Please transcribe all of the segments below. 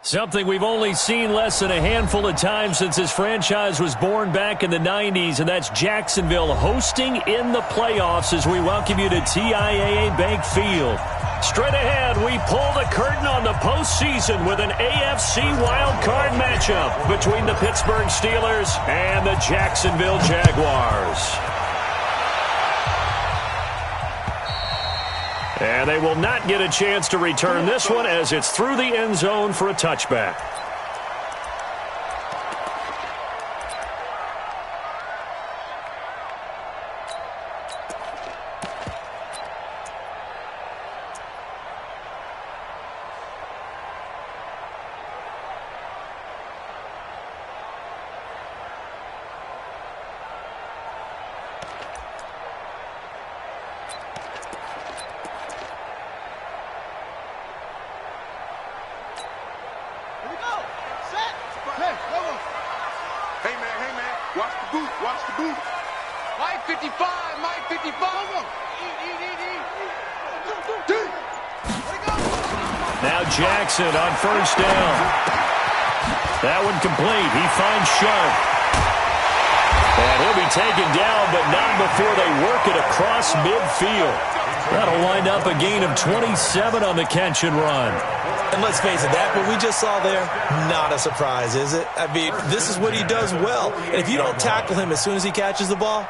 Something we've only seen less than a handful of times since this franchise was born back in the 90s, and that's Jacksonville hosting in the playoffs as we welcome you to TIAA Bank Field. Straight ahead, we pull the curtain on the postseason with an AFC wildcard matchup between the Pittsburgh Steelers and the Jacksonville Jaguars. And they will not get a chance to return this one as it's through the end zone for a touchback. Now Jackson on first down. That one complete. He finds Sharp. And he'll be taken down, but not before they work it across midfield. That'll wind up a gain of 27 on the catch and run. And let's face it, that what we just saw there, not a surprise, is it? I mean, this is what he does well. And if you don't tackle him as soon as he catches the ball,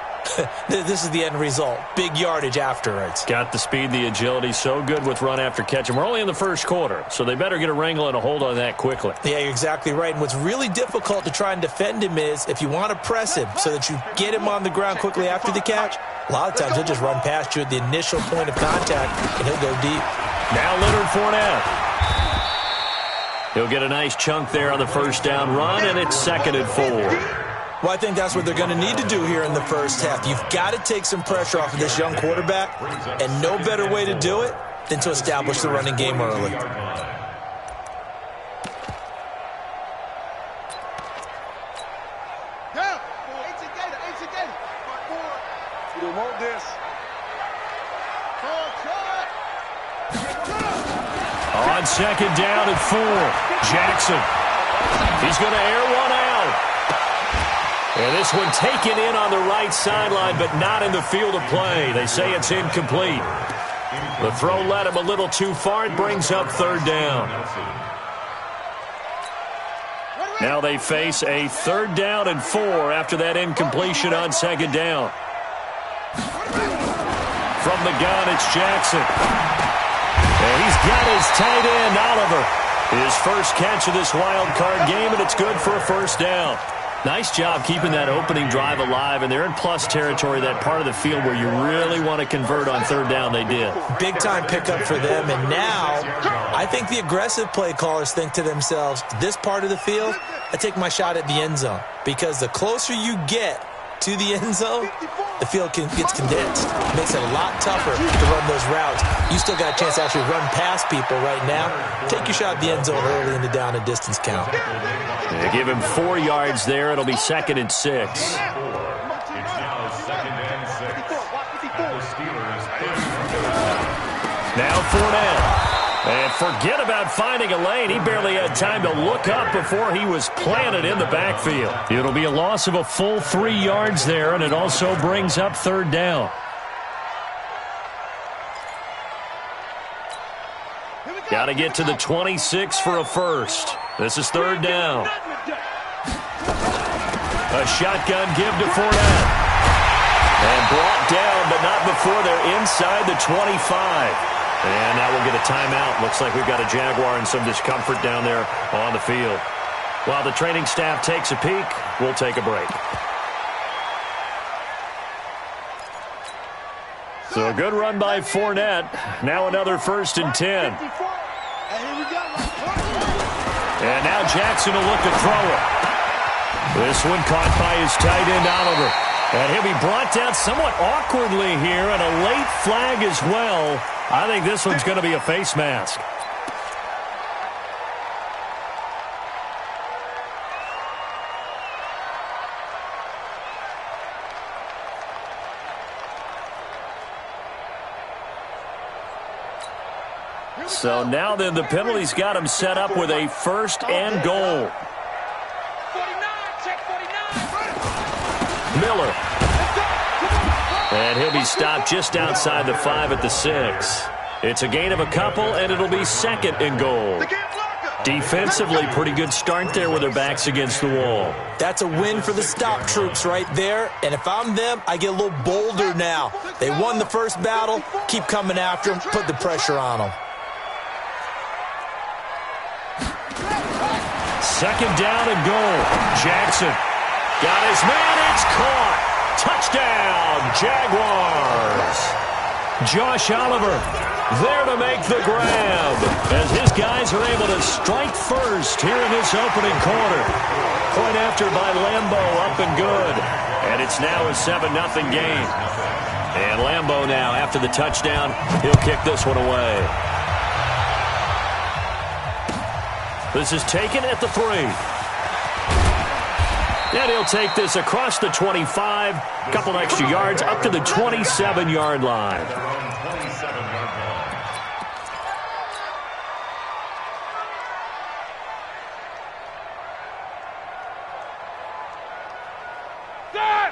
this is the end result. Big yardage afterwards. Got the speed, the agility, so good with run after catch. And we're only in the first quarter, so they better get a wrangle and a hold on that quickly. Yeah, you're exactly right. And what's really difficult to try and defend him is if you want to press him so that you get him on the ground quickly after the catch, a lot of times he'll just run past you at the initial point of contact, and he'll go deep. Now Leonard Fournette. He'll get a nice chunk there on the first down run, and it's 2nd and 4. Well, I think that's what they're going to need to do here in the first half. You've got to take some pressure off of this young quarterback, and no better way to do it than to establish the running game early. On 2nd down and 4, Jackson. He's going to air one out. And this one taken in on the right sideline, but not in the field of play. They say it's incomplete. The throw led him a little too far. It brings up 3rd down. Now they face a 3rd down and 4 after that incompletion on 2nd down. From the gun, it's Jackson. And he's got his tight end, Oliver. His first catch of this wild card game, and it's good for a 1st down. Nice job keeping that opening drive alive, and they're in plus territory, that part of the field where you really want to convert on 3rd down. They did. Big-time pickup for them, and now I think the aggressive play callers think to themselves, this part of the field, I take my shot at the end zone, because the closer you get to the end zone, the field gets condensed. It makes it a lot tougher to run those routes. You still got a chance to actually run past people right now. Take your shot at the end zone early in the down and distance count. They give him 4 yards there. It'll be 2nd and 6. Now Fournette. And forget about finding a lane. He barely had time to look up before he was planted in the backfield. It'll be a loss of a full 3 yards there, and it also brings up 3rd down. Got to get to the 26 for a first. This is 3rd down. A shotgun give to Fournette. And brought down, but not before they're inside the 25. And now we'll get a timeout. Looks like we've got a Jaguar and some discomfort down there on the field. While the training staff takes a peek, we'll take a break. So a good run by Fournette. Now another 1st and 10. And now Jackson will look to throw it. This one caught by his tight end, Oliver. And he'll be brought down somewhat awkwardly here, and a late flag as well. I think this one's going to be a face mask. So now then, the penalty's got him set up with a 1st and goal. Miller. And he'll be stopped just outside the 5 at the 6. It's a gain of a couple, and it'll be 2nd and goal. Defensively, pretty good start there with their backs against the wall. That's a win for the stop troops right there. And if I'm them, I get a little bolder now. They won the first battle. Keep coming after them. Put the pressure on them. 2nd down and goal. Jackson got his man. It's caught. Touchdown, Jaguars. Josh Oliver there to make the grab as his guys are able to strike first here in this opening quarter. Point after by Lambeau, up and good. And it's now a 7-0 game. And Lambeau now, after the touchdown, he'll kick this one away. This is taken at the 3. And he'll take this across the 25, couple extra yards, up to the 27-yard line.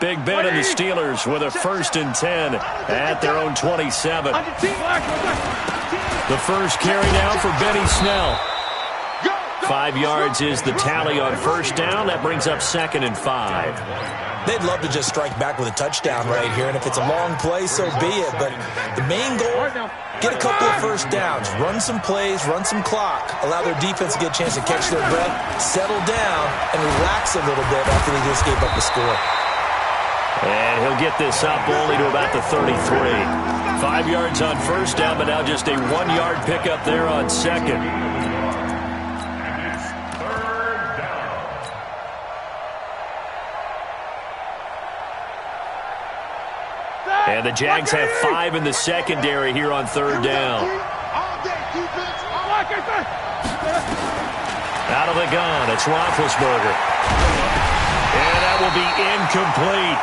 Big Ben and the Steelers with a 1st and 10 at their own 27. The first carry now for Benny Snell. 5 yards is the tally on 1st down. That brings up 2nd and 5. They'd love to just strike back with a touchdown right here, and if it's a long play, so be it. But the main goal, get a couple of 1st downs, run some plays, run some clock, allow their defense to get a chance to catch their breath, settle down, and relax a little bit after they just gave up the score. And he'll get this up only to about the 33. 5 yards on 1st down, but now just a 1-yard pickup there on 2nd. And the Jags have 5 in the secondary here on 3rd down. Out of the gun, it's Roethlisberger. And that will be incomplete.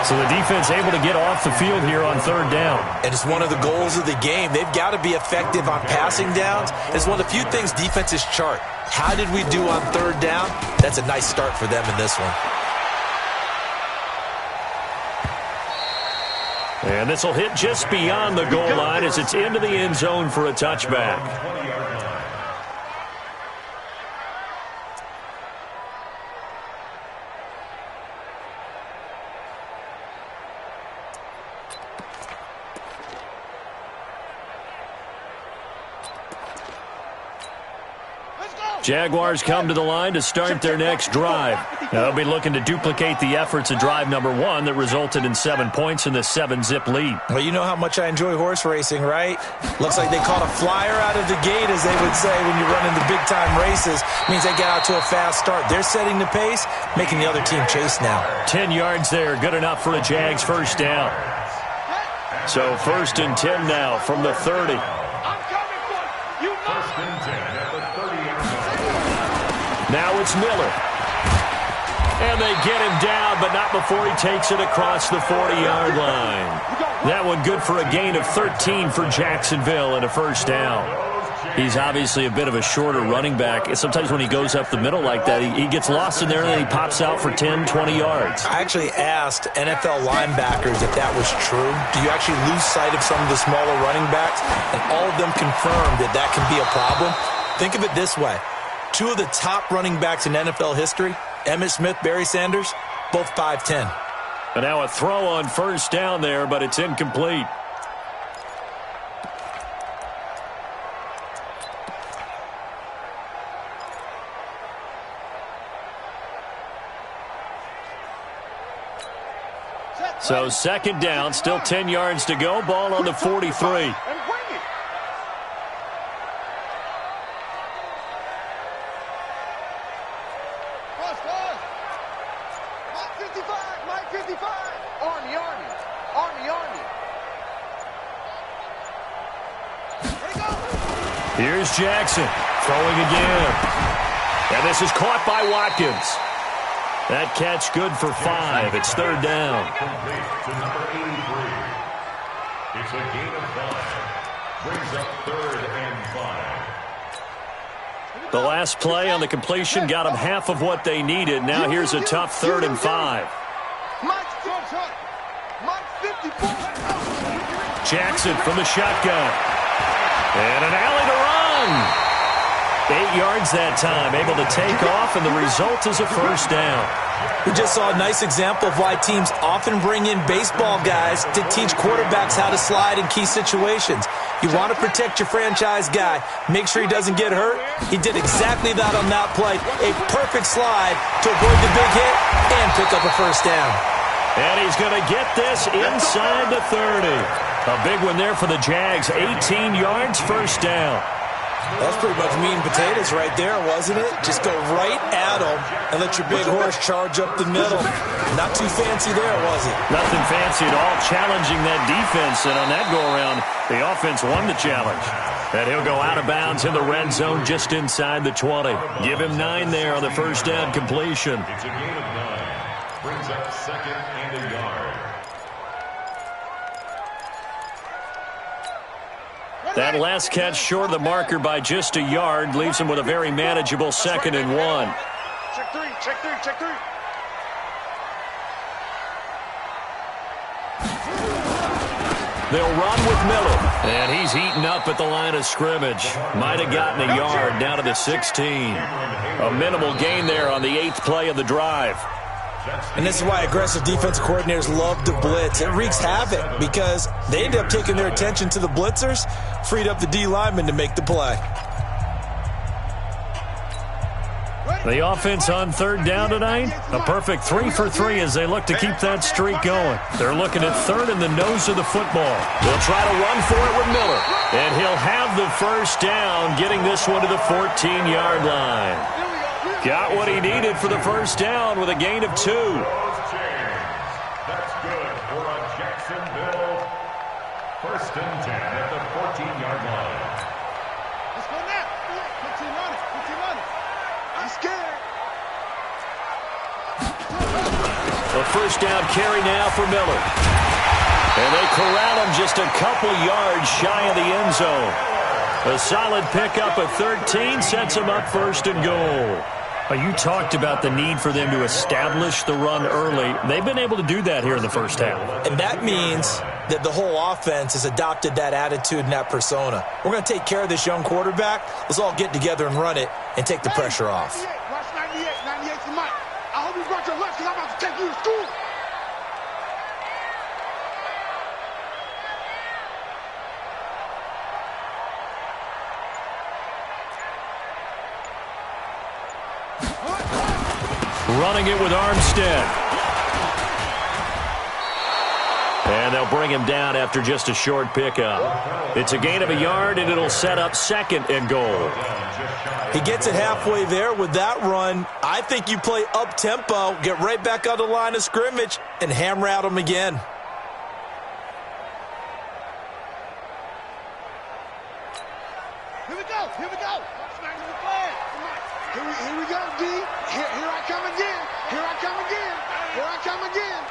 So the defense able to get off the field here on 3rd down. And it's one of the goals of the game. They've got to be effective on passing downs. It's one of the few things defenses chart. How did we do on 3rd down? That's a nice start for them in this one. And this will hit just beyond the goal line as it's into the end zone for a touchback. Jaguars come to the line to start their next drive. They'll be looking to duplicate the efforts of drive number 1 that resulted in 7 points in the 7-zip lead. Well, you know how much I enjoy horse racing, right? Looks like they caught a flyer out of the gate, as they would say when you're running the big-time races. Means they get out to a fast start. They're setting the pace, making the other team chase now. 10 yards there, good enough for a Jags 1st down. So 1st and 10 now from the 30. Now it's Miller. And they get him down, but not before he takes it across the 40-yard line. That one good for a gain of 13 for Jacksonville and a 1st down. He's obviously a bit of a shorter running back. Sometimes when he goes up the middle like that, he gets lost in there and then he pops out for 10, 20 yards. I actually asked NFL linebackers if that was true. Do you actually lose sight of some of the smaller running backs? And all of them confirmed that that can be a problem. Think of it this way. 2 of the top running backs in NFL history, Emmitt Smith, Barry Sanders, both 5'10". And now a throw on 1st down there, but it's incomplete. So 2nd down, still 10 yards to go, ball on the 43. Here's Jackson throwing again. And this is caught by Watkins. That catch good for 5. It's 3rd down. It's a gain of 5. Brings up 3rd and 5. The last play on the completion got them half of what they needed. Now here's a tough 3rd and 5. Jackson from the shotgun. And an alley to run. 8 yards that time, able to take off, and the result is a first down. We just saw a nice example of why teams often bring in baseball guys to teach quarterbacks how to slide in key situations. You want to protect your franchise guy. Make sure he doesn't get hurt. He did exactly that on that play. A perfect slide to avoid the big hit and pick up a first down. And he's going to get this inside the 30. A big one there for the Jags. 18 yards, first down. That's pretty much meat and potatoes right there, wasn't it? Just go right at them and let your big horse charge up the middle. Not too fancy there, was it? Nothing fancy at all, challenging that defense. And on that go-around, the offense won the challenge. And he'll go out of bounds in the red zone just inside the 20. Give him 9 there on the first down completion. It's a gain of 9. Brings up 2nd and a yard. That last catch short of the marker by just a yard leaves him with a very manageable 2nd and 1. Check 3, check 3, check 3. They'll run with Miller. And he's eaten up at the line of scrimmage. Might have gotten a yard down to the 16. A minimal gain there on the 8th play of the drive. And this is why aggressive defensive coordinators love to blitz. It wreaks havoc because they end up taking their attention to the blitzers, freed up the D lineman to make the play. The offense on 3rd down tonight, a perfect 3 for 3 as they look to keep that streak going. They're looking at 3rd in the nose of the football. They'll try to run for it with Miller. And he'll have the first down, getting this one to the 14-yard line. Got what he needed for the first down with a gain of 2. That's good for a Jacksonville 1st and 10 at the 14-yard line. Let's go now. Put team on it. Put team on it. I'm scared. A first down carry now for Miller. And they corral him just a couple yards shy of the end zone. A solid pickup of 13 sets him up 1st and goal. You talked about the need for them to establish the run early. They've been able to do that here in the first half. And that means that the whole offense has adopted that attitude and that persona. We're going to take care of this young quarterback. Let's all get together and run it and take the pressure off. Watch 98. 98's the mic. I hope you brought your lunch because I'm about to take you to school. Running it with Armstead. And they'll bring him down after just a short pickup. It's a gain of a yard, and it'll set up 2nd and goal. He gets it halfway there with that run. I think you play up-tempo, get right back on the line of scrimmage, and hammer at him again. Here we go. Here we go. Smack the flag. Here we go, D. Here I come again. Here I come again. Here I come again.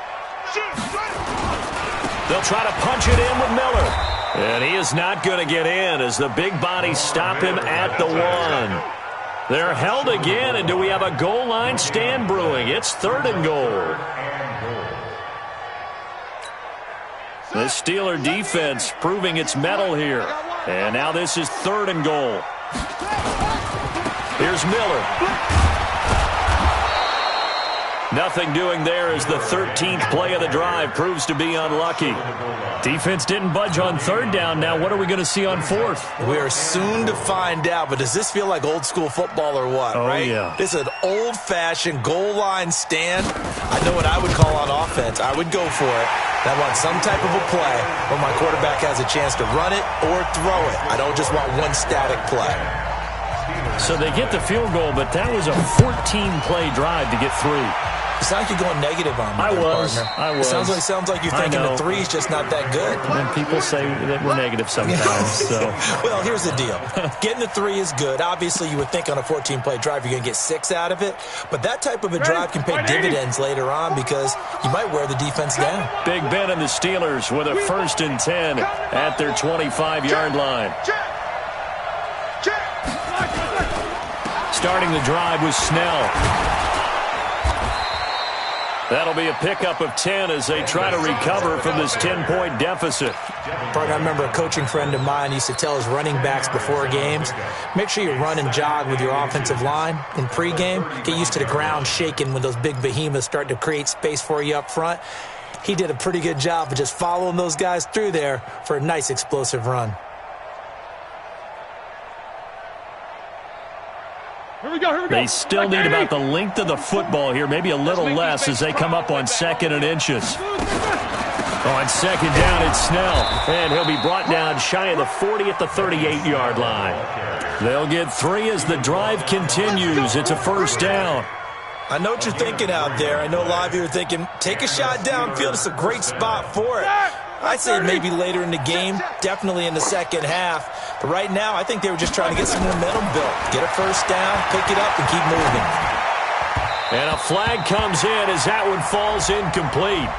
They'll try to punch it in with Miller. And he is not going to get in as the big bodies stop him at the 1. They're held again, and do we have a goal line stand brewing? It's 3rd and goal. The Steeler defense proving its mettle here. And now this is 3rd and goal. Here's Miller. Nothing doing there as the 13th play of the drive proves to be unlucky. Defense didn't budge on 3rd down. Now what are we going to see on 4th? We are soon to find out, but does this feel like old school football or what, right? Yeah. This is an old-fashioned goal line stand. I know what I would call on offense. I would go for it. I want some type of a play where my quarterback has a chance to run it or throw it. I don't just want one static play. So they get the field goal, but that was a 14-play drive to get through. It sounds like you're going negative on me, partner. I was. It sounds like you're thinking the three's just not that good. And people say that we're negative sometimes. So. Well, here's the deal. Getting the three is good. Obviously, you would think on a 14-play drive you're going to get 6 out of it. But that type of a drive can pay dividends later on because you might wear the defense down. Big Ben and the Steelers with a 1st and 10 at their 25-yard line. Starting the drive was Snell. That'll be a pickup of 10 as they try to recover from this 10-point deficit. Partner, I remember a coaching friend of mine used to tell his running backs before games, make sure you run and jog with your offensive line in pregame. Get used to the ground shaking when those big behemoths start to create space for you up front. He did a pretty good job of just following those guys through there for a nice explosive run. Here we go. They still need about the length of the football here, maybe a little less as they come up on 2nd and inches. On 2nd down, it's Snell, and he'll be brought down shy of the 40 at the 38-yard line. They'll get 3 as the drive continues. It's a 1st down. I know what you're thinking out there. I know a lot of you are thinking, take a shot downfield. It's a great spot for it. I'd say maybe later in the game, definitely in the second half. But right now, I think they were just trying to get some momentum built. Get a 1st down, pick it up, and keep moving. And a flag comes in as that one falls incomplete.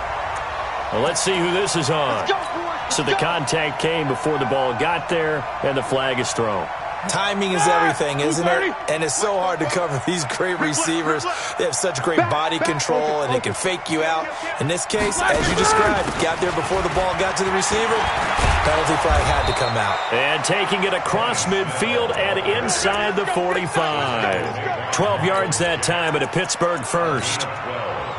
Well, let's see who this is on. So the contact came before the ball got there, and the flag is thrown. Timing is everything, isn't it? And it's so hard to cover these great receivers. They have such great body control, and they can fake you out. In this case, as you described, got there before the ball got to the receiver. Penalty flag had to come out. And taking it across midfield and inside the 45. 12 yards that time at a Pittsburgh 1st.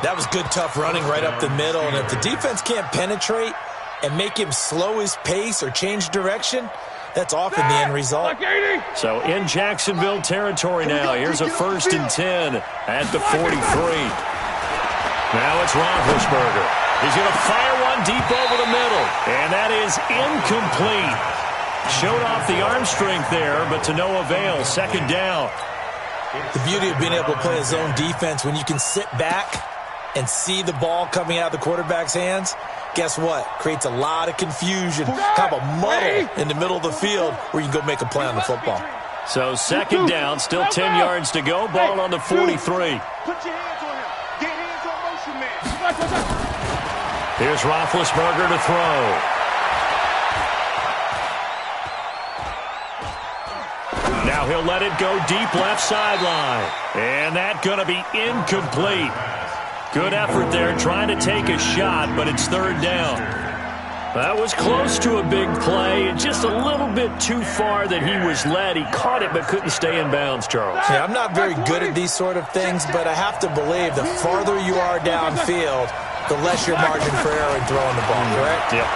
That was good, tough running right up the middle. And if the defense can't penetrate and make him slow his pace or change direction, that's often the end result. So in Jacksonville territory now. Here's a 1st and 10 at the 43. Now it's Roethlisberger. He's going to fire one deep over the middle. And that is incomplete. Showed off the arm strength there, but to no avail. 2nd down. The beauty of being able to play a zone defense when you can sit back and see the ball coming out of the quarterback's hands, guess what? Creates a lot of confusion, kind of a muddle in the middle of the field where you can go make a play on the football. So 2nd down, still 10 yards to go. Ball on the 43. Put your hands on him. Get hands on motion man. Here's Roethlisberger to throw. Now he'll let it go deep left sideline. And that's going to be incomplete. Good effort there, trying to take a shot, but it's 3rd down. That was close to a big play, just a little bit too far that he was led. He caught it but couldn't stay in bounds, Charles. Yeah, I'm not very good at these sort of things, but I have to believe the farther you are downfield, the less your margin for error in throwing the ball, correct? Yep.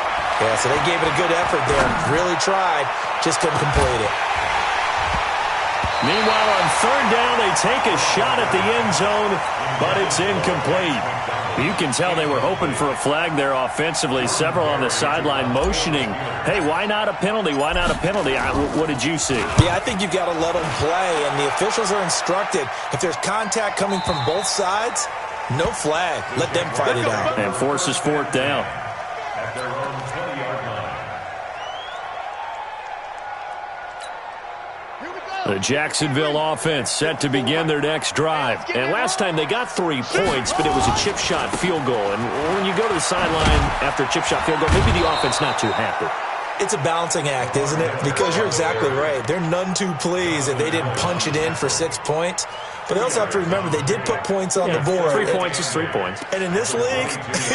Yeah, so they gave it a good effort there. Really tried, just couldn't complete it. Meanwhile, on 3rd down, they take a shot at the end zone, but it's incomplete. You can tell they were hoping for a flag there offensively. Several on the sideline motioning, hey, why not a penalty? Why not a penalty? What did you see? Yeah, I think you've got to let them play, and the officials are instructed. If there's contact coming from both sides, no flag. Let them fight it out. And forces 4th down. The Jacksonville offense set to begin their next drive. And last time they got 3 points, but it was a chip shot field goal. And when you go to the sideline after a chip shot field goal, maybe the offense not too happy. It's a balancing act, isn't it? Because you're exactly right. They're none too pleased that they didn't punch it in for 6 points. But they also have to remember they did put points on the board. 3 points is 3 points. And in this league,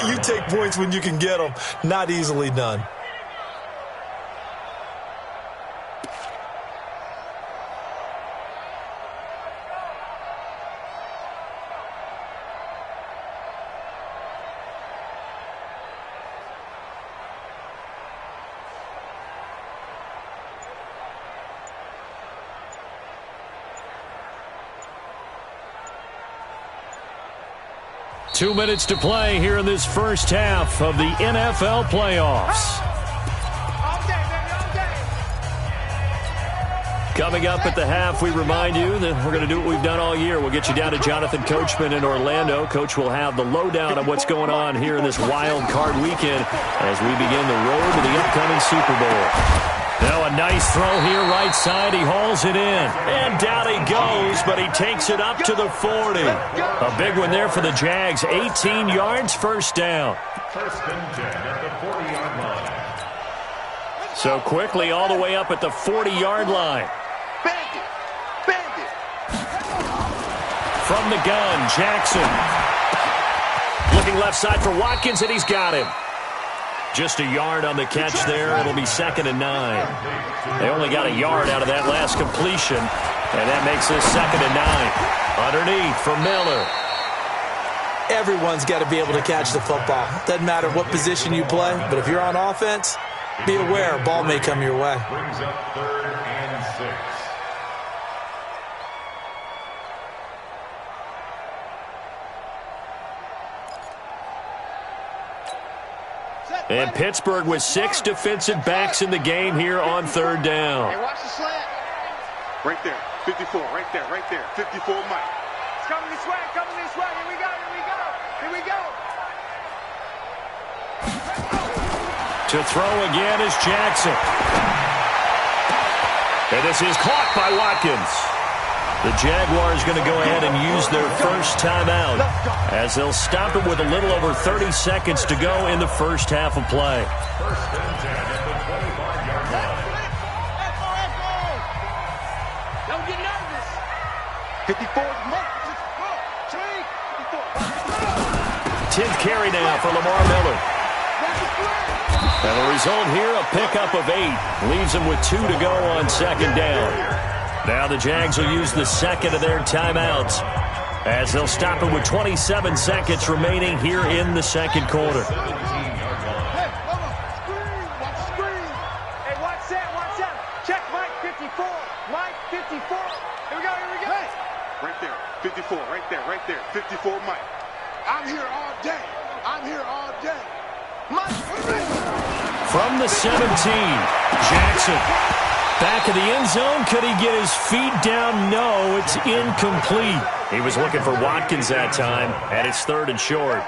you take points when you can get them. Not easily done. Two minutes to play here in this first half of the NFL playoffs. Coming up at the half, we remind you that we're going to do what we've done all year. We'll get you down to Jonathan Coachman in Orlando. Coach will have the lowdown on what's going on here in this wild card weekend as we begin the road to the upcoming Super Bowl. Now a nice throw here right side. He hauls it in. And down he goes, but he takes it up to the 40. A big one there for the Jags. 18 yards, first down. First and 10 at the 40-yard line. So quickly all the way up at the 40-yard line. From the gun, Jackson. Looking left side for Watkins, and he's got him. Just a yard on the catch there. It'll be 2nd and 9. They only got a yard out of that last completion, and that makes this 2nd and 9. Underneath for Miller. Everyone's got to be able to catch the football. Doesn't matter what position you play, but if you're on offense, be aware a ball may come your way. Brings up 3rd and 6. And Pittsburgh with 6 defensive backs in the game here on 3rd down. Hey, watch the slant. Right there. 54. Right there. Right there. 54 Mike. It's coming this way. Coming this way. Here we go. Here we go. Here we go. To throw again is Jackson. And this is caught by Watkins. The Jaguars going to go ahead and use their first timeout as they'll stop it with a little over 30 seconds to go in the first half of play. First and 10 at the 25-yard line. Don't get nervous. 54 10th carry now for Lamar Miller. And the result here, a pickup of 8. Leaves them with 2 to go on 2nd down. Now the Jags will use the second of their timeouts as they'll stop it with 27 seconds remaining here in the second quarter. Hey, watch that, watch that. Check Mike 54. Mike 54. Here we go, here we go. Hey. Right there, 54, right there, right there. 54 Mike. I'm here all day. I'm here all day. Mike, from the 17, Jackson. Back of the end zone. Could he get his feet down? No, it's incomplete. He was looking for Watkins that time, and it's 3rd and short.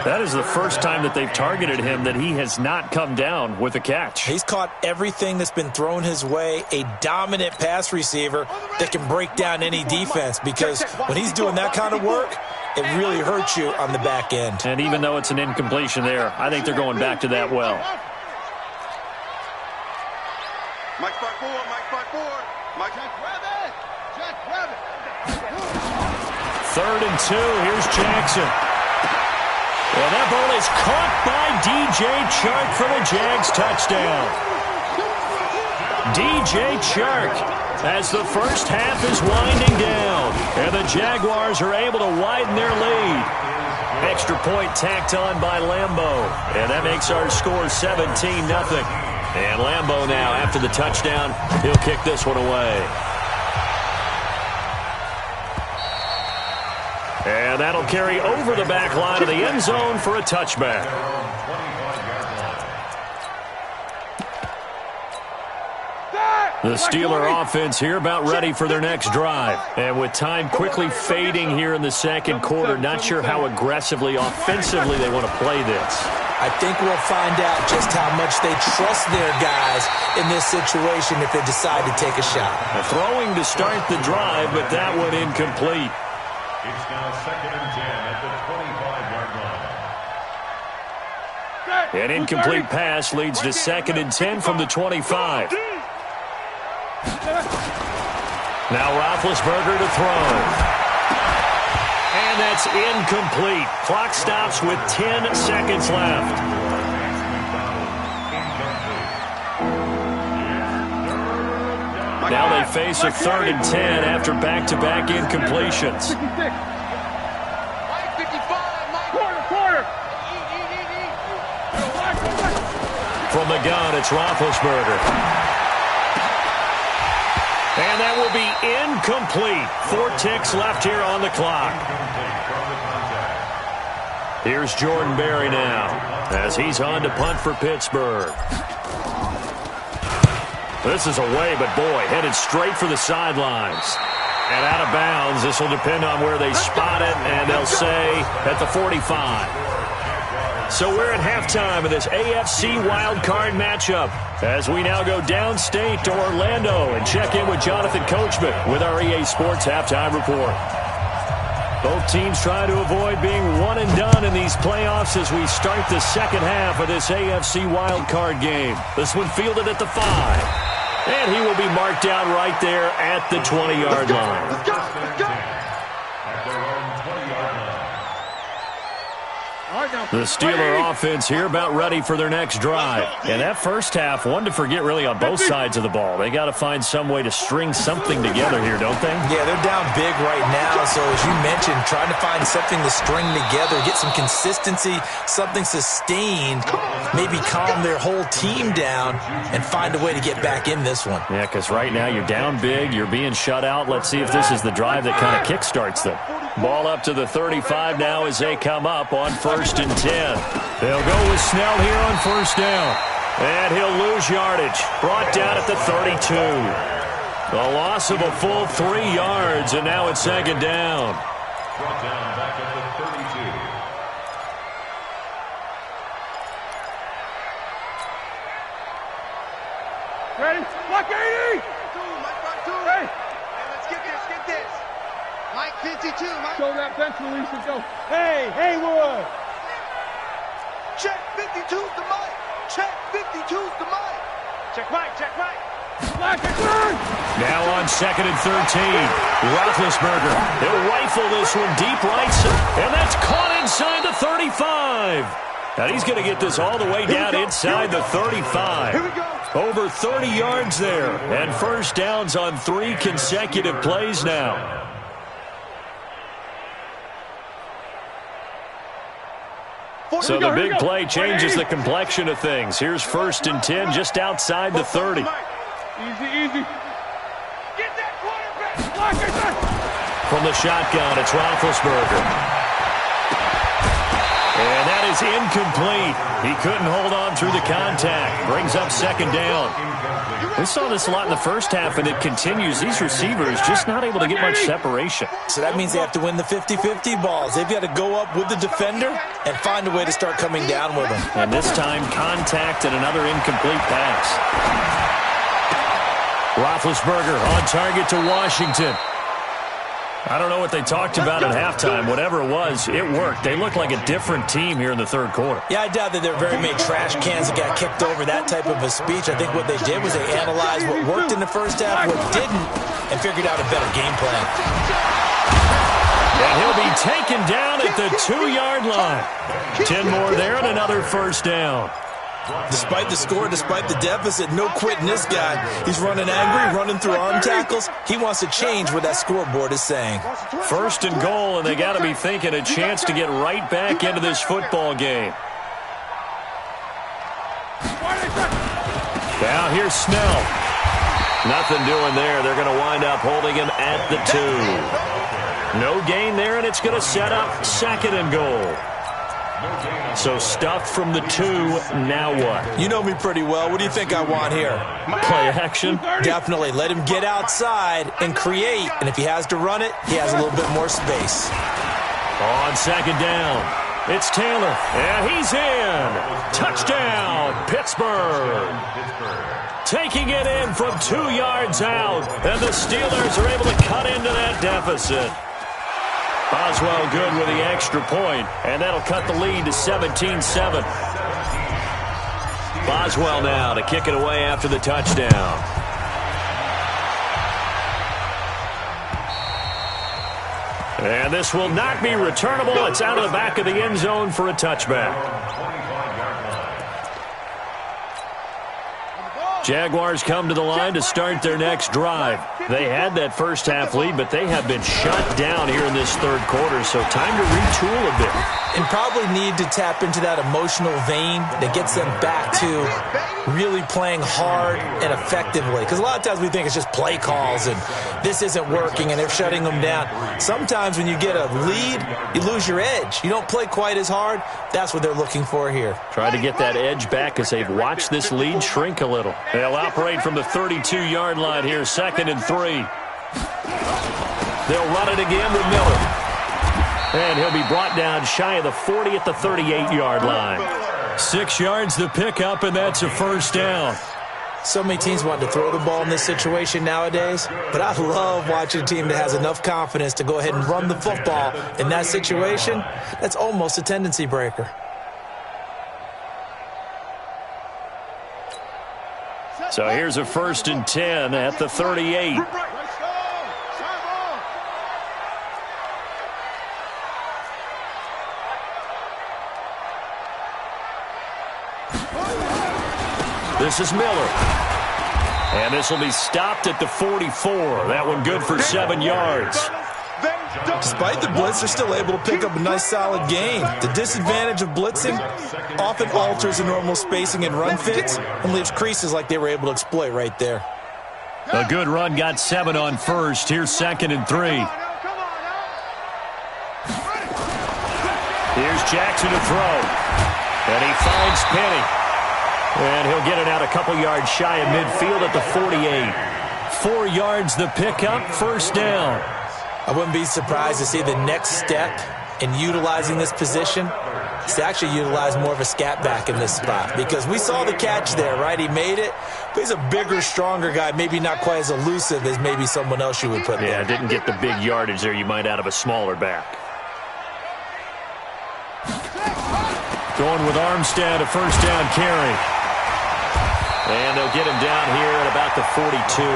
That is the first time that they've targeted him that he has not come down with a catch. He's caught everything that's been thrown his way, a dominant pass receiver that can break down any defense, because when he's doing that kind of work, it really hurts you on the back end. And even though it's an incompletion there, I think they're going back to that well. Mike, spot forward, Mike, spot forward. Mike, Jack, grab it. Jack, grab it. 3rd and 2. Here's Jackson. And that ball is caught by DJ Chark for the Jags touchdown. DJ Chark as the first half is winding down. And the Jaguars are able to widen their lead. Extra point tacked on by Lambeau. And that makes our score 17-0. And Lambeau now, after the touchdown, he'll kick this one away. And that'll carry over the back line of the end zone for a touchback. The Steeler offense here about ready for their next drive. And with time quickly fading here in the second quarter, not sure how aggressively, offensively they want to play this. I think we'll find out just how much they trust their guys in this situation if they decide to take a shot. Throwing to start the drive, but that one incomplete. It's now 2nd and 10 at the 25-yard line. An incomplete pass leads to 2nd and 10 from the 25. Now Roethlisberger to throw. And that's incomplete. Clock stops with 10 seconds left. Now they face a 3rd and 10 after back-to-back incompletions. From the gun, it's Roethlisberger. And that will be incomplete. 4 ticks left here on the clock. Here's Jordan Berry now as he's on to punt for Pittsburgh. This is away, but boy, headed straight for the sidelines. And out of bounds. This will depend on where they spot it, and they'll say at the 45. So we're at halftime of this AFC wildcard matchup as we now go downstate to Orlando and check in with Jonathan Coachman with our EA Sports Halftime Report. Both teams try to avoid being one and done in these playoffs as we start the second half of this AFC wildcard game. This one fielded at the 5. And he will be marked down right there at the 20-yard line. Let's go. Let's go. The Steeler offense here about ready for their next drive. And that first half, one to forget really on both sides of the ball. They got to find some way to string something together here, don't they? Yeah, they're down big right now. So as you mentioned, trying to find something to string together, get some consistency, something sustained, maybe calm their whole team down and find a way to get back in this one. Yeah, because right now you're down big, you're being shut out. Let's see if this is the drive that kind of kickstarts them. Ball up to the 35 now as they come up on 1st and 10. They'll go with Snell here on 1st down. And he'll lose yardage. Brought down at the 32. A loss of a full 3 yards, and now it's 2nd down. Brought down back at the 32. Ready? Block 80! Mike, block 2. Hey, let's get this. Mike 52, Mike. Show that bench release and go. Hey, Haywood. Check 52 to Mike. Check 52 to Mike. Check Mike. Block it, now on 2nd and 13. Roethlisberger. He'll rifle this one deep right. And that's caught inside the 35. Now he's going to get this all the way down inside the 35. Here we go. Over 30 yards there. And 1st downs on 3 consecutive plays now. So the big play changes the complexion of things. Here's 1st and 10 just outside the 30. Easy. Get that quarterback. Block it. From the shotgun, it's Roethlisberger. And that is incomplete. He couldn't hold on through the contact. Brings up 2nd down. We saw this a lot in the first half, and it continues. These receivers just not able to get much separation. So that means they have to win the 50-50 balls. They've got to go up with the defender and find a way to start coming down with them. And this time, contact and another incomplete pass. Roethlisberger on target to Washington. I don't know what they talked about at halftime. Whatever it was, it worked. They look like a different team here in the 3rd quarter. Yeah, I doubt that there are very many trash cans that got kicked over, that type of a speech. I think what they did was they analyzed what worked in the first half, what didn't, and figured out a better game plan. And he'll be taken down at the 2-yard line. 10 more there and another 1st down. Despite the score, despite the deficit, no quitting this guy. He's running angry, running through arm tackles. He wants to change what that scoreboard is saying. 1st and goal, and they got to be thinking a chance to get right back into this football game. Now here's Snell. Nothing doing there. They're going to wind up holding him at the 2. No gain there, and it's going to set up 2nd and goal. So stuffed from the 2, now what? You know me pretty well. What do you think I want here? Play action? Definitely. Let him get outside and create. And if he has to run it, he has a little bit more space. On 2nd down, it's Taylor. And he's in. Touchdown, Pittsburgh. Taking it in from 2 yards out. And the Steelers are able to cut into that deficit. Boswell good with the extra point, and that'll cut the lead to 17-7. Boswell now to kick it away after the touchdown. And this will not be returnable. It's out of the back of the end zone for a touchback. Jaguars come to the line to start their next drive. They had that first half lead, but they have been shut down here in this 3rd quarter, so time to retool a bit. And probably need to tap into that emotional vein that gets them back to really playing hard and effectively. Because a lot of times we think it's just play calls and this isn't working and they're shutting them down. Sometimes when you get a lead, you lose your edge. You don't play quite as hard. That's what they're looking for here. Try to get that edge back as they've watched this lead shrink a little. They'll operate from the 32-yard line here, 2nd and 3. They'll run it again with Miller. And he'll be brought down shy of the 40 at the 38-yard line. 6 yards the pickup, and that's a first down. So many teams want to throw the ball in this situation nowadays, but I love watching a team that has enough confidence to go ahead and run the football in that situation. That's almost a tendency breaker. So here's a 1st and 10 at the 38. This is Miller. And this will be stopped at the 44. That one good for 7 yards. Despite the blitz, they're still able to pick up a nice solid gain. The disadvantage of blitzing often alters the normal spacing and run fits and leaves creases like they were able to exploit right there. A good run got 7 on 1st. Here's 2nd and 3. Here's Jackson to throw. And he finds Penny. And he'll get it out a couple yards shy of midfield at the 48. 4 yards the pickup, 1st down. I wouldn't be surprised to see the next step in utilizing this position is to actually utilize more of a scat back in this spot. Because we saw the catch there, right? He made it. But he's a bigger, stronger guy, maybe not quite as elusive as maybe someone else you would put there. Yeah, didn't get the big yardage there you might out of a smaller back. Going with Armstead, a 1st down carry. And they'll get him down here at about the 42.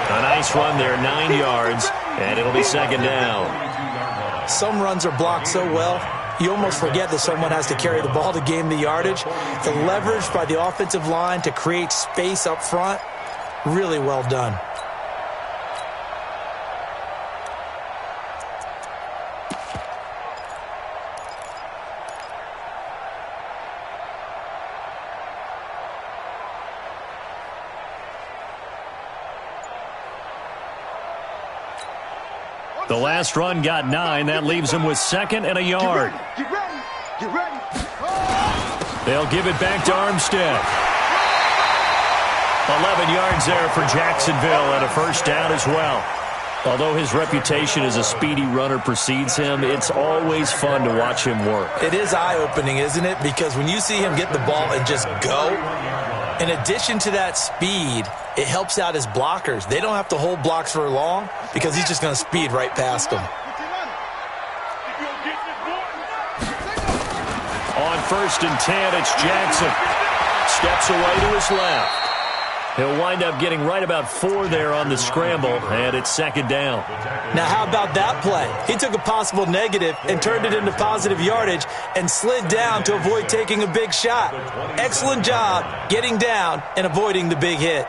A nice run there, 9 yards, and it'll be 2nd down. Some runs are blocked so well, you almost forget that someone has to carry the ball to gain the yardage. The leverage by the offensive line to create space up front, really well done. The last run got 9. That leaves them with 2nd and a yard. Get ready. Get ready. They'll give it back to Armstead. 11 yards there for Jacksonville and a 1st down as well. Although his reputation as a speedy runner precedes him, it's always fun to watch him work. It is eye-opening, isn't it? Because when you see him get the ball and just go, in addition to that speed, it helps out his blockers. They don't have to hold blocks for long because he's just going to speed right past them. On 1st and 10, it's Jackson. Steps away to his left. He'll wind up getting right about 4 there on the scramble, and it's 2nd down. Now, how about that play? He took a possible negative and turned it into positive yardage and slid down to avoid taking a big shot. Excellent job getting down and avoiding the big hit.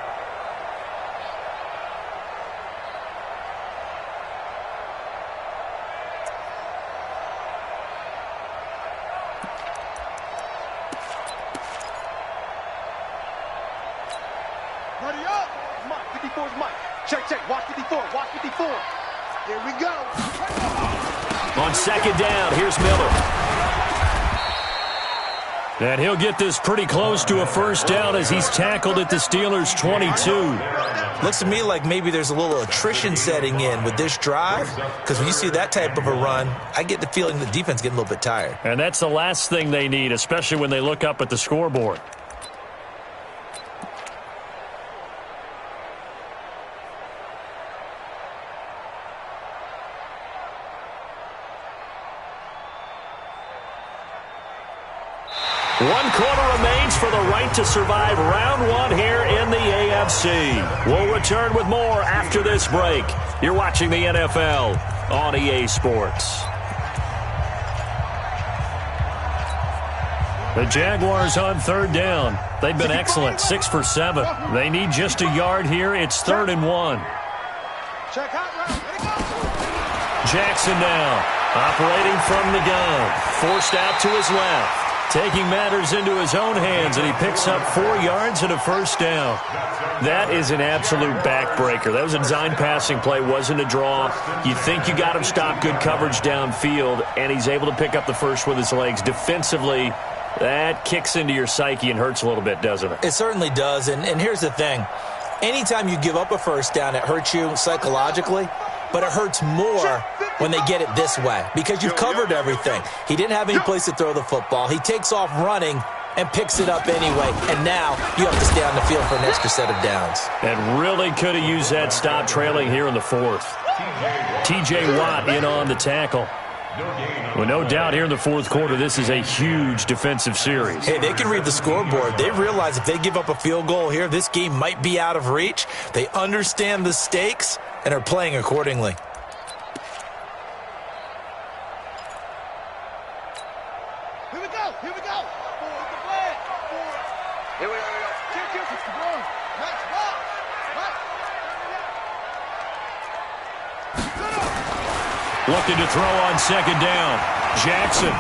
Ready up. Mike, 54 is Mike. Check. Watch 54. Watch 54. Here we go. On 2nd down, here's Miller. And he'll get this pretty close to a 1st down as he's tackled at the Steelers' 22. Looks to me like maybe there's a little attrition setting in with this drive, because when you see that type of a run, I get the feeling the defense getting a little bit tired. And that's the last thing they need, especially when they look up at the scoreboard. One quarter remains for the right to survive round 1 here in the AFC. We'll return with more after this break. You're watching the NFL on EA Sports. The Jaguars on 3rd down. They've been excellent, 6 for 7. They need just a yard here. It's 3rd and 1. Check out round. Jackson now, operating from the gun. Forced out to his left. Taking matters into his own hands, and he picks up 4 yards and a 1st down. That is an absolute backbreaker. That was a design passing play, wasn't a draw. You think you got him stopped, good coverage downfield, and he's able to pick up the first with his legs. Defensively, That kicks into your psyche and hurts a little bit, doesn't it? It certainly does, and here's the thing. Anytime you give up a first down, it hurts you psychologically, but it hurts more when they get it this way because you've covered everything. He didn't have any place to throw the football. He takes off running and picks it up anyway, and now you have to stay on the field for an extra set of downs. And really could have used that stop trailing here in the fourth. T.J. Watt in on the tackle. Well, no doubt here in the fourth quarter, this is a huge defensive series. Hey, they can read the scoreboard. They realize if they give up a field goal here, this game might be out of reach. They understand the stakes and are playing accordingly. Here we go. Here we go. Here we go. Looking to throw on second down. Jackson.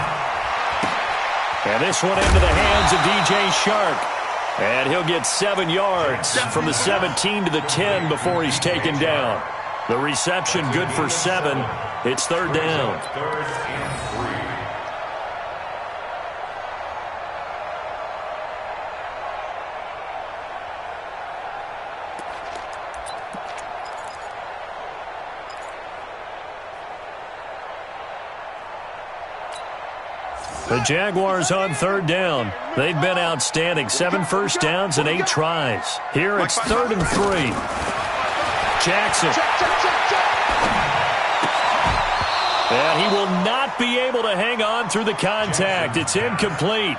And this one into the hands of DJ Shark. And he'll get 7 yards from the 17 to the 10 before he's taken down. The reception good for 7. It's third down. The Jaguars on third down. They've been outstanding. 7 first downs and 8 tries. Here it's 3rd and 3. Jackson. And he will not be able to hang on through the contact. It's incomplete.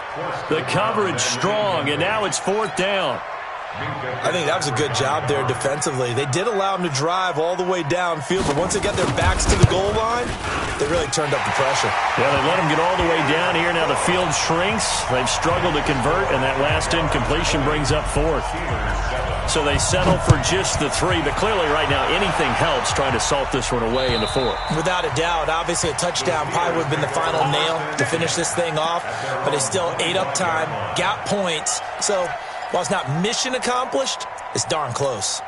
The coverage strong, and now it's 4th down. I think that was a good job there defensively. They did allow him to drive all the way downfield, but once they got their backs to the goal line, they really turned up the pressure. Yeah, they let him get all the way down here. Now the field shrinks. They've struggled to convert, and that last incompletion brings up 4th. So they settle for just the 3, but clearly right now anything helps trying to salt this one away in the 4th. Without a doubt, obviously a touchdown probably would have been the final nail to finish this thing off, but they still ate up time, got points. So while it's not mission accomplished, it's darn close.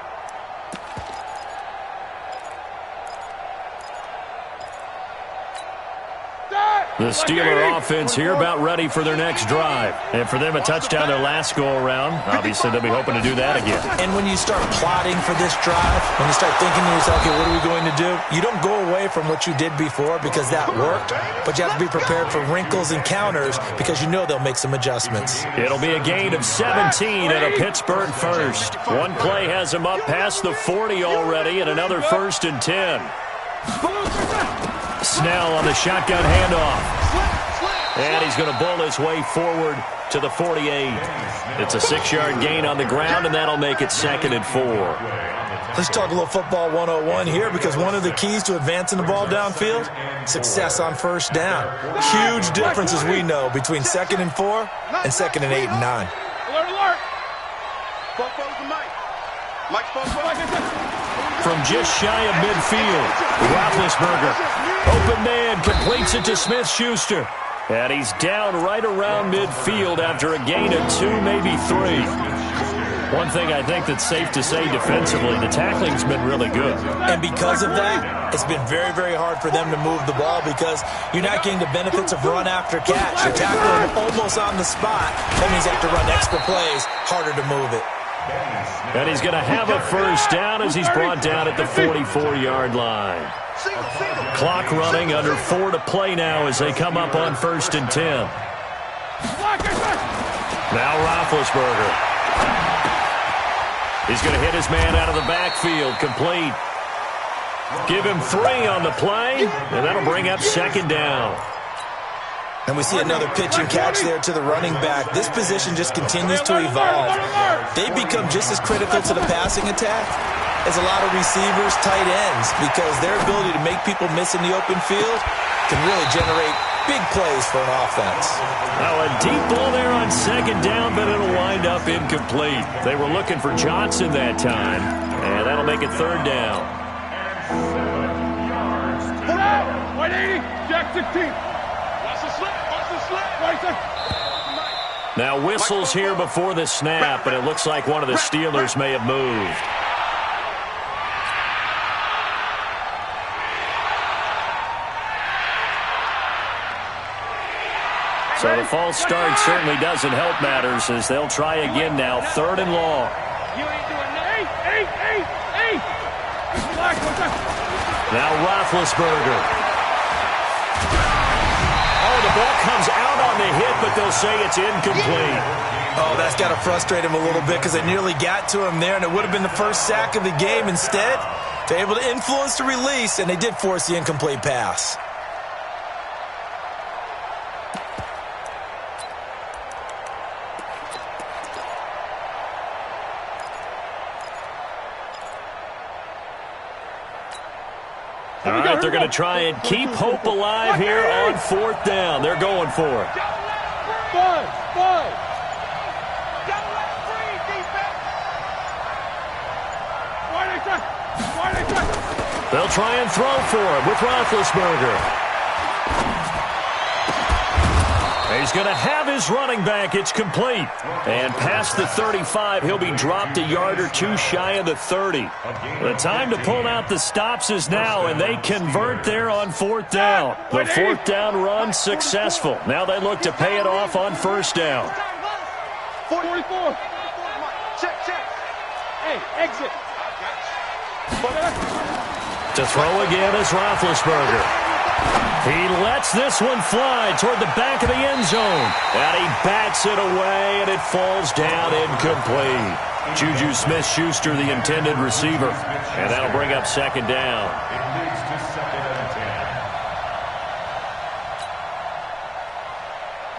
The Steeler offense here about ready for their next drive. And for them, a touchdown their last go-around. Obviously, they'll be hoping to do that again. And when you start plotting for this drive, when you start thinking to yourself, okay, what are we going to do? You don't go away from what you did before because that worked, but you have to be prepared for wrinkles and counters because you know they'll make some adjustments. It'll be a gain of 17 and a Pittsburgh first. One play has him up past the 40 already and another 1st and 10. Snell on the shotgun handoff. And he's going to bull his way forward to the 48. It's a 6-yard gain on the ground, and that'll make it 2nd and 4. Let's talk a little football 101 here because one of the keys to advancing the ball downfield, success on first down. Huge difference, as we know, between 2nd and 4 and 2nd and 8 and 9. Alert. From just shy of midfield, Roethlisberger. Open man completes it to Smith-Schuster. And he's down right around midfield after a gain of 2, maybe 3. One thing I think that's safe to say defensively, the tackling's been really good. And because of that, it's been very, very hard for them to move the ball because you're not getting the benefits of run after catch. You're tackling almost on the spot. That means you have to run extra plays, harder to move it. And he's going to have a first down as he's brought down at the 44-yard line. Clock running, under 4 to play now as they come up on 1st and 10. Now Roethlisberger. He's going to hit his man out of the backfield, complete. Give him 3 on the play, and that'll bring up 2nd down. And we see another pitch and catch there to the running back. This position just continues to evolve. They become just as critical to the passing attack as a lot of receivers, tight ends, because their ability to make people miss in the open field can really generate big plays for an offense. Now a deep ball there on 2nd down, but it'll wind up incomplete. They were looking for Johnson that time, and that'll make it 3rd down. 180, Jack 16. Now whistles here before the snap, and it looks like one of the Steelers may have moved. So the false start certainly doesn't help matters as they'll try again now, 3rd and long. Now Roethlisberger. Oh, the ball comes out on the hit, but they'll say it's incomplete. Oh, that's got to frustrate him a little bit because they nearly got to him there, and it would have been the first sack of the game. Instead, they're able to influence the release, and they did force the incomplete pass. All right, they're going to try and keep hope alive here on 4th down. They're going for it. They'll try and throw for him with Roethlisberger. He's going to have his running back. It's complete. And past the 35, he'll be dropped a yard or two shy of the 30. The time to pull out the stops is now, and they convert there on 4th down. The 4th down run successful. Now they look to pay it off on 1st down. 44. Check. Hey, exit. To throw again is Roethlisberger. He lets this one fly toward the back of the end zone. And he bats it away, and it falls down incomplete. Juju Smith-Schuster, the intended receiver. And that'll bring up 2nd down.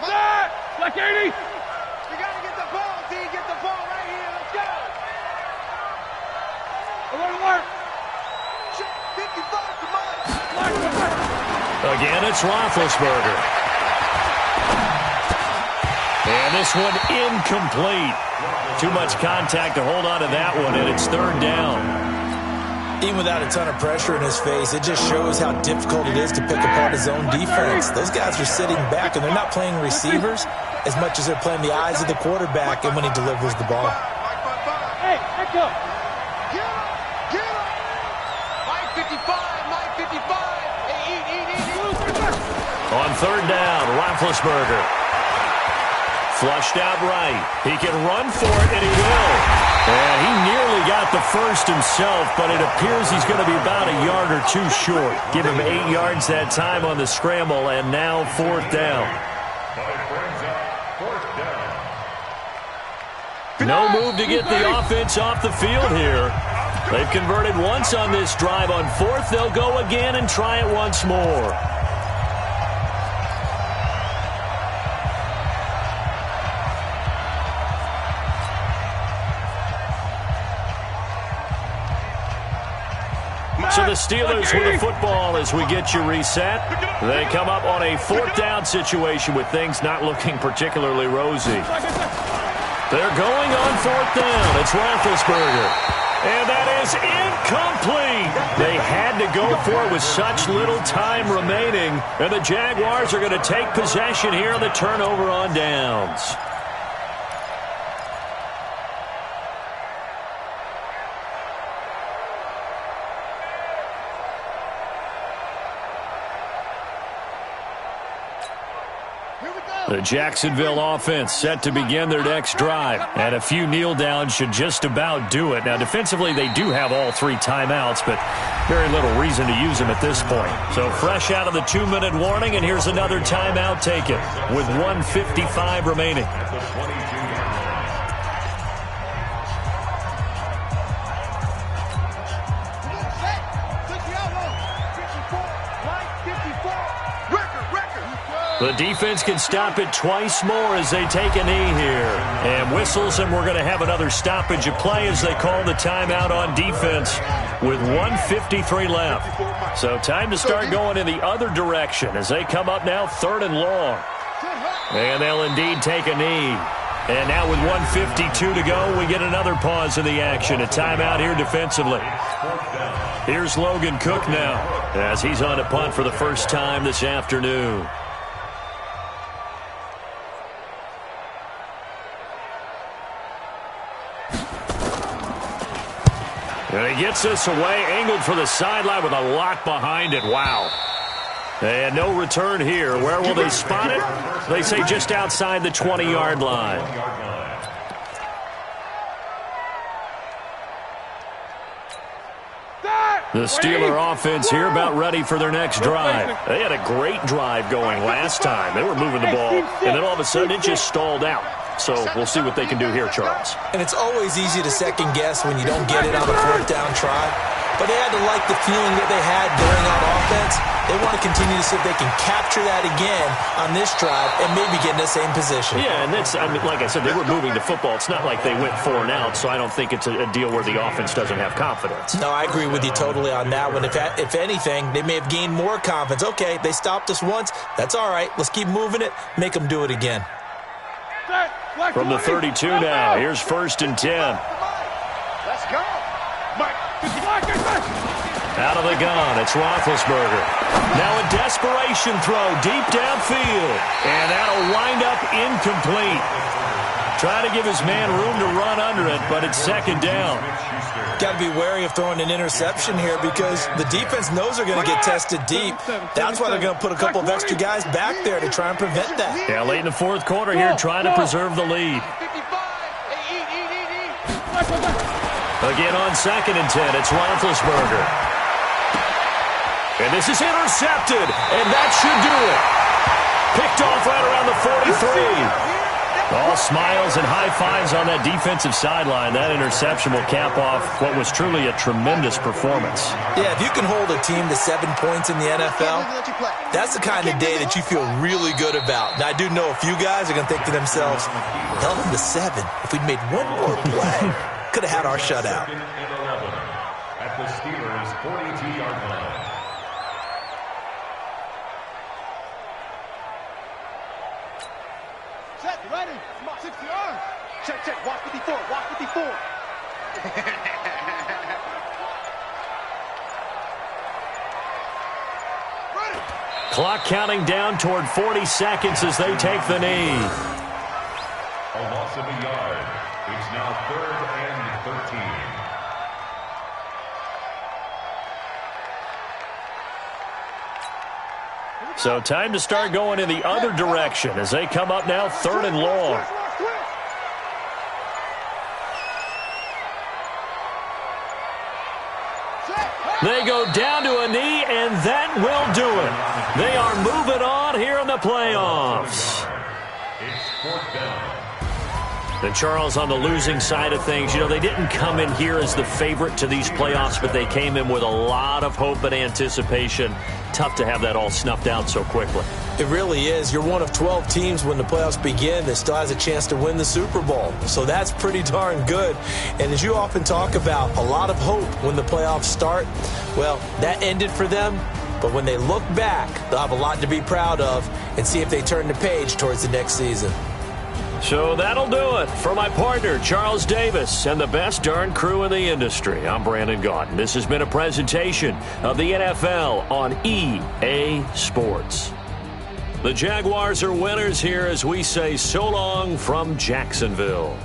Black 80. You got to get the ball, D. Get the ball right here. Let's go. Alert. 55, come on. Again, it's Roethlisberger. And this one incomplete. Too much contact to hold on to that one, and it's 3rd down. Even without a ton of pressure in his face, it just shows how difficult it is to pick apart his own defense. Those guys are sitting back, and they're not playing receivers as much as they're playing the eyes of the quarterback and when he delivers the ball. Hey, let's go. Get him. Mike 55, Mike 55. On 3rd down, Roethlisberger. Flushed out right. He can run for it, and he will. And he nearly got the first himself, but it appears he's going to be about a yard or two short. Give him 8 yards that time on the scramble, and now 4th down. No move to get the offense off the field here. They've converted once on this drive. On 4th, they'll go again and try it once more. So the Steelers with the football as we get you reset. They come up on a 4th down situation with things not looking particularly rosy. They're going on 4th down. It's Roethlisberger. And that is incomplete. They had to go for it with such little time remaining. And the Jaguars are going to take possession here on the turnover on downs. The Jacksonville offense set to begin their next drive. And a few kneel downs should just about do it. Now, defensively, they do have all 3 timeouts, but very little reason to use them at this point. So fresh out of the 2-minute warning, and here's another timeout taken with 1:55 remaining. The defense can stop it twice more as they take a knee here. And whistles, and we're going to have another stoppage of play as they call the timeout on defense with 1:53 left. So time to start going in the other direction as they come up now 3rd and long. And they'll indeed take a knee. And now with 1:52 to go, we get another pause in the action. A timeout here defensively. Here's Logan Cook now as he's on a punt for the first time this afternoon. And he gets this away, angled for the sideline with a lot behind it. Wow. And no return here. Where will they spot it? They say just outside the 20-yard line. The Steeler offense here about ready for their next drive. They had a great drive going last time. They were moving the ball, and then all of a sudden it just stalled out. So we'll see what they can do here, Charles. And it's always easy to second guess when you don't get it on a fourth down try. But they had to like the feeling that they had going on offense. They want to continue to see if they can capture that again on this drive and maybe get in the same position. Yeah, and that's, I mean, like I said, they were moving the football. It's not like they went 4 and out, so I don't think it's a deal where the offense doesn't have confidence. No, I agree with you totally on that one. If anything, they may have gained more confidence. Okay, they stopped us once. That's all right. Let's keep moving it. Make them do it again. From the 32 now, here's 1st and 10. Let's go. Out of the gun, it's Roethlisberger. Now a desperation throw deep downfield. And that'll wind up incomplete. Trying to give his man room to run under it, but it's 2nd down. Got to be wary of throwing an interception here because the defense knows they're going to get tested deep. That's why they're going to put a couple of extra guys back there to try and prevent that. Yeah, late in the 4th quarter here, trying to preserve the lead. Again on 2nd and 10, it's Roethlisberger. And this is intercepted, and that should do it. Picked off right around the 43. All smiles and high fives on that defensive sideline. That interception will cap off what was truly a tremendous performance. Yeah, if you can hold a team to 7 points in the NFL, that's the kind of day that you feel really good about. Now, I do know a few guys are going to think to themselves, held them to 7. If we'd made one more play, could have had our shutout. At the Steelers' 42-yard line. Check, ready. 60 yards. Check. Walk 54. Walk 54. Clock counting down toward 40 seconds as they take the knee. A loss of a yard. It's now 3rd and 13. So time to start going in the other direction as they come up now 3rd and long. They go down to a knee, and that will do it. They are moving on here in the playoffs. It's 4th down. And Charles, on the losing side of things, you know, they didn't come in here as the favorite to these playoffs, but they came in with a lot of hope and anticipation. Tough to have that all snuffed out so quickly. It really is. You're one of 12 teams when the playoffs begin that still has a chance to win the Super Bowl. So that's pretty darn good. And as you often talk about, a lot of hope when the playoffs start. Well, that ended for them. But when they look back, they'll have a lot to be proud of and see if they turn the page towards the next season. So that'll do it. For my partner, Charles Davis, and the best darn crew in the industry, I'm Brandon Gaudin. This has been a presentation of the NFL on EA Sports. The Jaguars are winners here as we say so long from Jacksonville.